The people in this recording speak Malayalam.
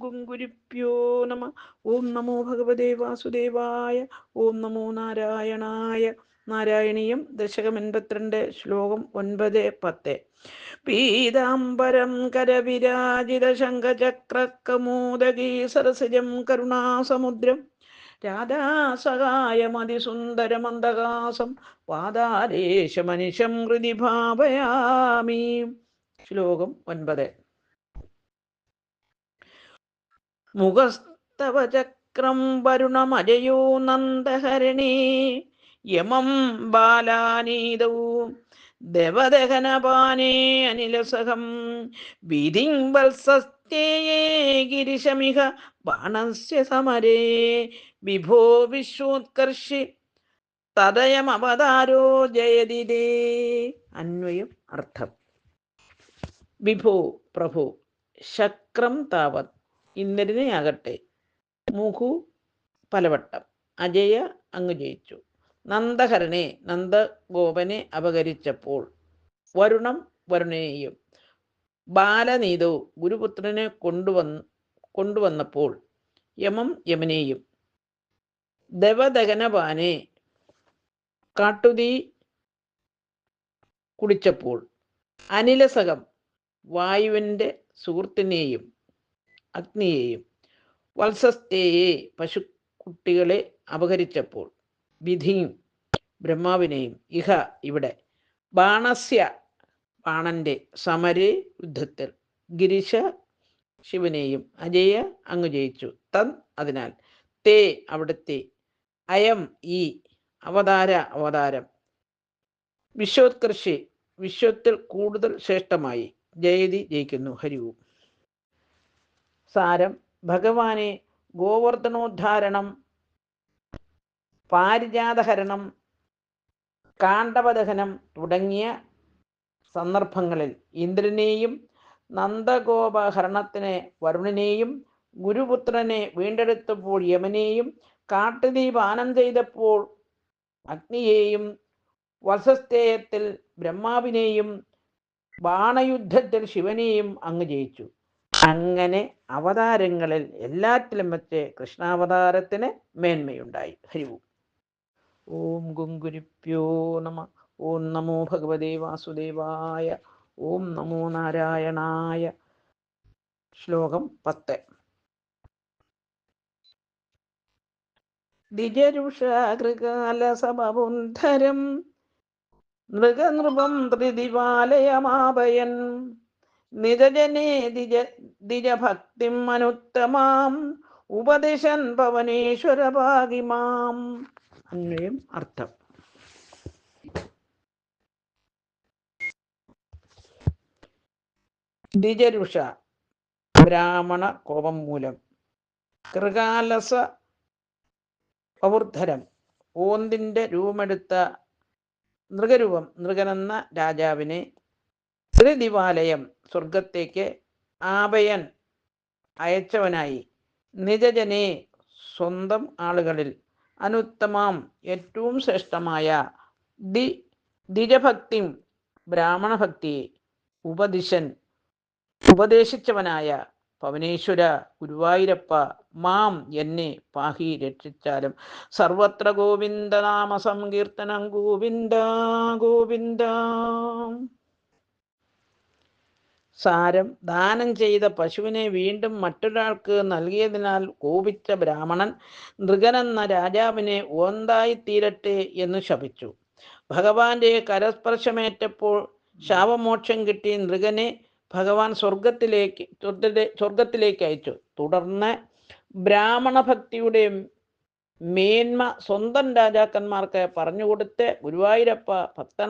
ഗുങ്കുരിപ്യോ നമ. ഓം നമോ ഭഗവതേ വാസുദേവായ. ഓം നമോ നാരായണായ. നാരായണീയം ദശകം 82 ശ്ലോകം 9-10. പീതാംബരം കരവിരാജിത ശംഖചക്രകൗമോദഗീ സരസിജം കരുണാസമുദ്രം രാധാസഹായമതിസുന്ദരമന്ദഹാസം വാതാലേശമനിശം ഹൃദി ഭാവയാമി. ശ്ലോകം 9. മുഖസ്തവ ചക്രം വരുണമജയോ നന്ദഹരണേ യമം ബാലാനീതൗ ദേവദഹനപാനേ അനിലസഹം വിധിം വത്സസ്തേയേ ഗിരിശമിഹ ബാണസ്യ സമരേ വിഭോ വിശ്വോത്കർഷി തദയമവതാരോ ജയതിരേ. അന്വയം അർത്ഥം. വിഭോ പ്രഭു, ശക്രം താവത് ഇന്ദ്രനെയാകട്ടെ, മുഹു പലവട്ടം, അജയ അങ്ങ് ജയിച്ചു, നന്ദഹരനെ നന്ദഗോപനെ അപഹരിച്ചപ്പോൾ, വരുണം വരുണനെയും, ബാലനീതോ ഗുരുപുത്രനെ കൊണ്ടുവന്നപ്പോൾ, യമം യമനെയും, ദേവദഹനപാനെ കാട്ടുതീ കുടിച്ചപ്പോൾ, അനിലസകം വായുവിൻ്റെ സുഹൃത്തിനെയും അഗ്നിയെയും, വത്സസ്തേയെ പശുക്കുട്ടികളെ അപഹരിച്ചപ്പോൾ, വിധിയും ബ്രഹ്മാവിനെയും, ഇഹ ഇവിടെ, ബാണസ്യ ബാണന്റെ, സമരേ യുദ്ധത്തിൽ, ഗിരിശ ശിവനെയും, അജയ അങ്ങ് ജയിച്ചു, തൻ അതിനാൽ, തേ അവിടുത്തെ, അയം ഈ, അവതാരം, വിശ്വോത്കർഷി വിശ്വത്തിൽ കൂടുതൽ ശ്രേഷ്ഠമായി, ജയതി ജയിക്കുന്നു. ഹരിവും. സാരം. ഭഗവാനെ ഗോവർദ്ധനോദ്ധാരണം, പാരിജാതഹരണം, കാണ്ഡവദഹനം തുടങ്ങിയ സന്ദർഭങ്ങളിൽ ഇന്ദ്രനെയും, നന്ദഗോപഹരണത്തിന് വരുണനെയും, ഗുരുപുത്രനെ വീണ്ടെടുത്തപ്പോൾ യമനെയും, കാട്ടുതീ പാനം ചെയ്തപ്പോൾ അഗ്നിയെയും, വത്സസ്തേയത്തിൽ ബ്രഹ്മാവിനെയും, ബാണയുദ്ധത്തിൽ ശിവനെയും അങ്ങ് ജയിച്ചു. അങ്ങനെ അവതാരങ്ങളിൽ എല്ലാറ്റിലും വെച്ച് കൃഷ്ണാവതാരത്തിന് മേന്മയുണ്ടായി. ഹരിവും. ഓം ഗുങ്കുരിപ്യോ നമ. ഓം നമോ ഭഗവതേ വാസുദേവായ. ഓം നമോ നാരായണായ. ശ്ലോകം 10. ദിജരുഷാകൃകാലസമബുന്ധരം നൃഗനൃപം ത്രിദിവാലയമാപയൻ നിജജനേ ദിജഭക്തിം അനുത്തമാം ഉപദിശൻ പവനേശ്വര ഭാഗിമാം. അന്വയം അർത്ഥം. ദിജരുഷ ബ്രാഹ്മണ കോപം മൂലം, കൃകാലസ പവൃദ്ധരം ഓന്തിൻ്റെ രൂപമെടുത്ത നൃഗരൂപം നൃഗനെന്ന രാജാവിനെ, ത്രിദിവാലയം സ്വർഗത്തേക്ക്, ആപയൻ അയച്ചവനായി, നിജജനെ സ്വന്തം ആളുകളിൽ, അനുത്തമാം ഏറ്റവും ശ്രേഷ്ഠമായ, ദിജഭക്തി ബ്രാഹ്മണഭക്തിയെ, ഉപദിശൻ ഉപദേശിച്ചവനായ, പവനേശ്വര ഗുരുവായൂരപ്പ, മാം എന്നെ പാഹി രക്ഷിച്ചാലും. സർവത്ര ഗോവിന്ദനാമ സങ്കീർത്തനം. ഗോവിന്ദ ഗോവിന്ദ. സാരം. ദാനം ചെയ്ത പശുവിനെ വീണ്ടും മറ്റൊരാൾക്ക് നൽകിയതിനാൽ കോപിച്ച ബ്രാഹ്മണൻ നൃഗനെന്ന രാജാവിനെ ഓന്തായിത്തീരട്ടെ എന്ന് ശപിച്ചു. ഭഗവാന്റെ കരസ്പർശമേറ്റപ്പോൾ ശാപമോക്ഷം കിട്ടി നൃഗനെ ഭഗവാൻ സ്വർഗത്തിലേക്ക് അയച്ചു. തുടർന്ന് ബ്രാഹ്മണഭക്തിയുടെ മേന്മ സ്വന്തം രാജാക്കന്മാർക്ക് പറഞ്ഞുകൊടുത്ത് ഗുരുവായൂരപ്പ ഭക്തൻ